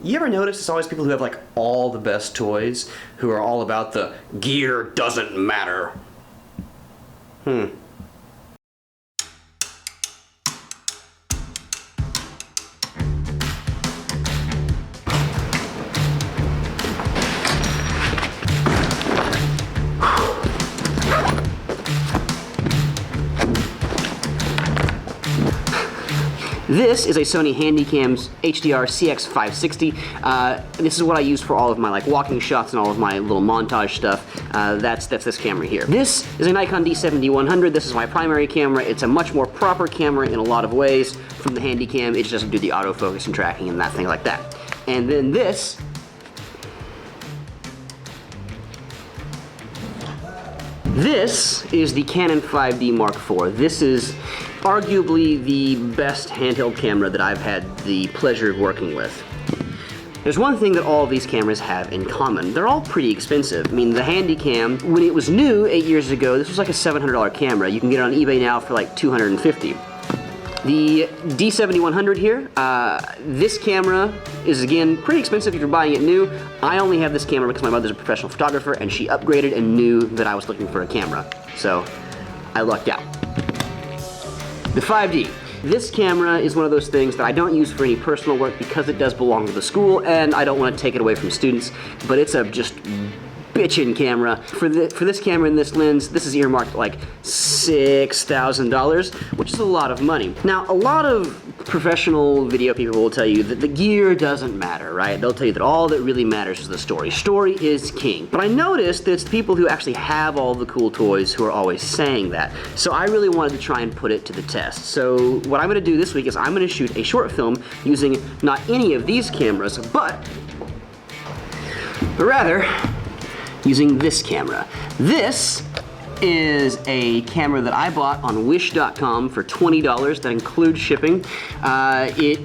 You ever notice it's always people who have like all the best toys who are all about the gear doesn't matter? This is a Sony Handycam's HDR CX560. This is what I use for all of my like walking shots and all of my little montage stuff. That's this camera here. This is a Nikon D7100. This is my primary camera. It's a much more proper camera in a lot of ways from the Handycam. It just doesn't do the autofocus and tracking and that thing like that. And then this is the Canon 5D Mark IV. This is arguably the best handheld camera that I've had the pleasure of working with. There's one thing that all of these cameras have in common. They're all pretty expensive. I mean, the Handycam, when it was new 8 years ago, this was like a $700 camera. You can get it on eBay now for like $250. The D7100 here, this camera is again pretty expensive if you're buying it new. I only have this camera because my mother's a professional photographer and she upgraded and knew that I was looking for a camera. So I lucked out. The 5D. This camera is one of those things that I don't use for any personal work because it does belong to the school and I don't want to take it away from students, but it's a just bitchin' camera. For this camera and this lens, this is earmarked like $6,000, which is a lot of money. Now, a lot of professional video people will tell you that the gear doesn't matter, right? They'll tell you that all that really matters is the story. Story is king. But I noticed that it's the people who actually have all the cool toys who are always saying that. So I really wanted to try and put it to the test. So what I'm gonna do this week is I'm gonna shoot a short film using not any of these cameras, but rather using this camera. This is a camera that I bought on wish.com for $20. That includes shipping. You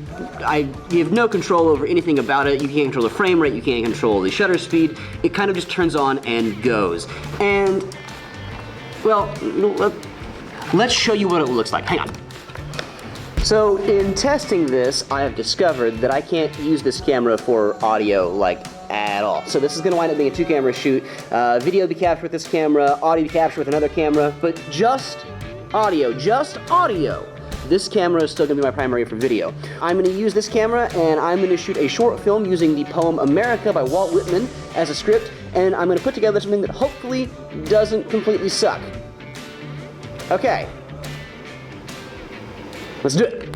have no control over anything about it. You can't control the frame rate, you can't control the shutter speed. It kind of just turns on and goes. And, well, let's show you what it looks like. Hang on. So in testing this, I have discovered that I can't use this camera for audio like at all. So this is gonna wind up being a 2-camera shoot. Video be captured with this camera, audio be captured with another camera, but just audio, This camera is still gonna be my primary for video. I'm gonna use this camera and I'm gonna shoot a short film using the poem America by Walt Whitman as a script, and I'm gonna put together something that hopefully doesn't completely suck. Okay. Let's do it.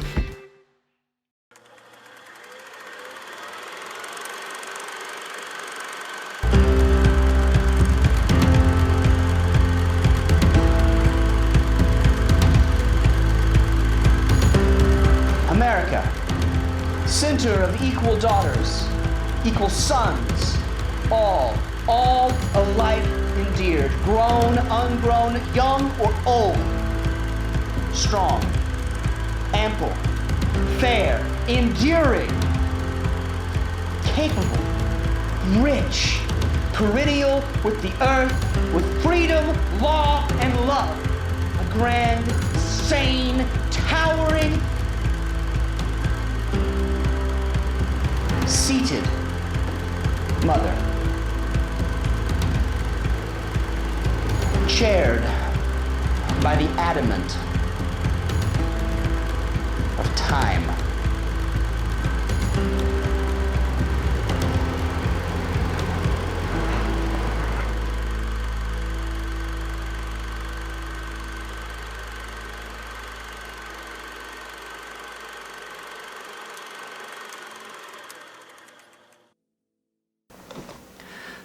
America, center of equal daughters, equal sons, all alike endeared, grown, ungrown, young or old, strong, ample, fair, enduring, capable, rich, perennial with the earth, with freedom, law, and love. A grand, sane, towering, seated mother. Chaired by the adamant of time.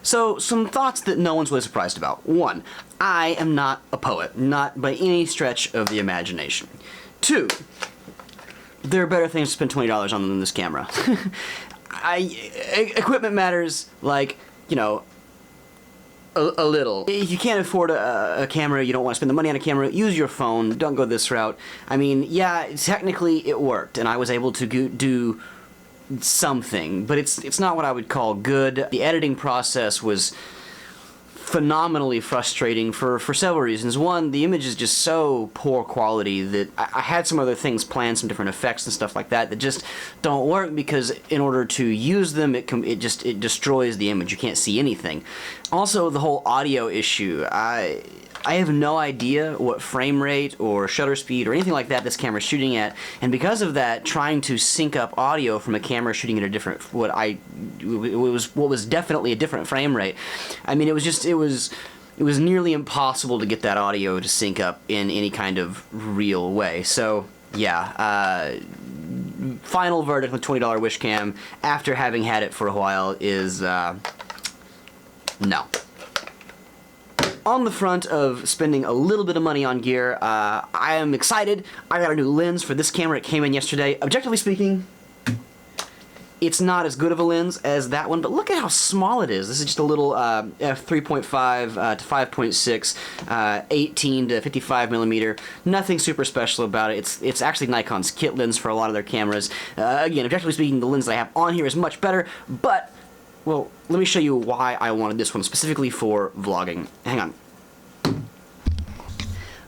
So, some thoughts that no one's really surprised about. 1, I am not a poet, not by any stretch of the imagination. 2, there are better things to spend $20 on than this camera. Equipment matters, like, you know, a little. If you can't afford a camera, you don't want to spend the money on a camera, use your phone, don't go this route. I mean, yeah, technically it worked, and I was able to do something, but it's not what I would call good. The editing process was phenomenally frustrating for several reasons. One, the image is just so poor quality that I had some other things planned, some different effects and stuff like that that just don't work, because in order to use them, it destroys the image. You can't see anything. Also, the whole audio issue. I have no idea what frame rate or shutter speed or anything like that this camera is shooting at, and because of that, trying to sync up audio from a camera shooting at a different, what was definitely a different frame rate. I mean, it was nearly impossible to get that audio to sync up in any kind of real way. So yeah, final verdict on the $20 Wish Cam after having had it for a while is no. On the front of spending a little bit of money on gear, I am excited. I got a new lens for this camera. It came in yesterday. Objectively speaking, it's not as good of a lens as that one, but look at how small it is. This is just a little f3.5 to 5.6, 18 to 55 millimeter. Nothing super special about it. It's actually Nikon's kit lens for a lot of their cameras. Again, objectively speaking, the lens that I have on here is much better, but well, let me show you why I wanted this one specifically for vlogging. Hang on.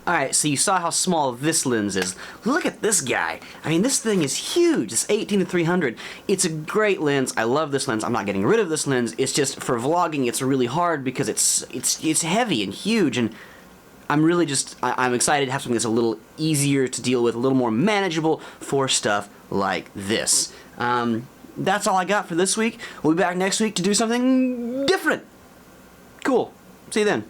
Alright, so you saw how small this lens is. Look at this guy. I mean, this thing is huge. It's 18 to 300. It's a great lens. I love this lens. I'm not getting rid of this lens. It's just, for vlogging, it's really hard because it's heavy and huge, and I'm excited to have something that's a little easier to deal with, a little more manageable for stuff like this. That's all I got for this week. We'll be back next week to do something different. Cool. See you then.